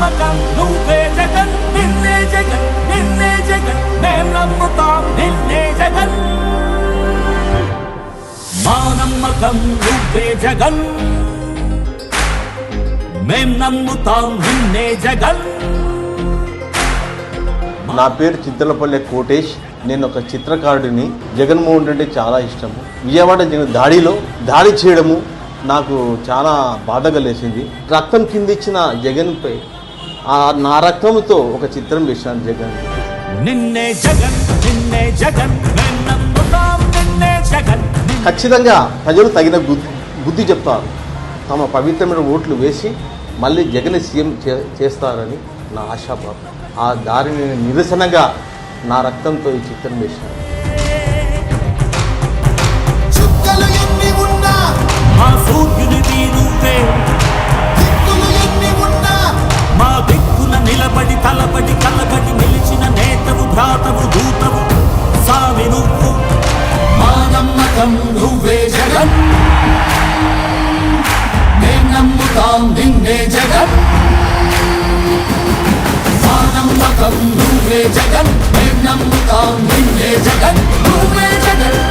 నమ్మకం నువ్వే జగన్ నిన్నే జగన్ నిన్నే జగన్ మేం నమ్ముతాం నిన్నే జగన్ మా నమ్మకం నువ్వే జగన్ మేం నమ్ముతాం నిన్నే జగన్. నా పేరు చింతలపల్లె కోటేష్. నేను ఒక చిత్రకారుడిని. జగన్మోహన్ రెడ్డి చాలా ఇష్టము. విజయవాడ దాడి చేయడము నాకు చాలా బాధ కలిసింది. రక్తం కింద ఇచ్చిన జగన్పై నా రక్తంతో ఒక చిత్రం వేశాను. జగన్ నిన్నే జగన్ నిన్నే జగన్ మేం నమ్ముతాం నిన్నే జగన్. ఖచ్చితంగా ప్రజలు తగిన బుద్ధి చెప్తారు. తమ పవిత్రమైన ఓట్లు వేసి మళ్ళీ జగన్ సీఎం చేస్తారని నా ఆశాభావం. ఆ దారిని నిరసనగా నా రక్తంతో ఈ చిత్రం వేశాను. మా సూర్యునివి నువ్వే మా దిక్కున నిలబడి తలబడి కలబడి నిలిచిన నేతవు భ్రాతవు దూతవు సామి నువ్వు. మా నమ్మకం నువ్వే జగన్ మేం నమ్ముతాం నిన్నే జగన్. మా నమ్మకం నువ్వే జగన్ మేం నమ్ముతాం నిన్నే జగన్ నువ్వే జగన్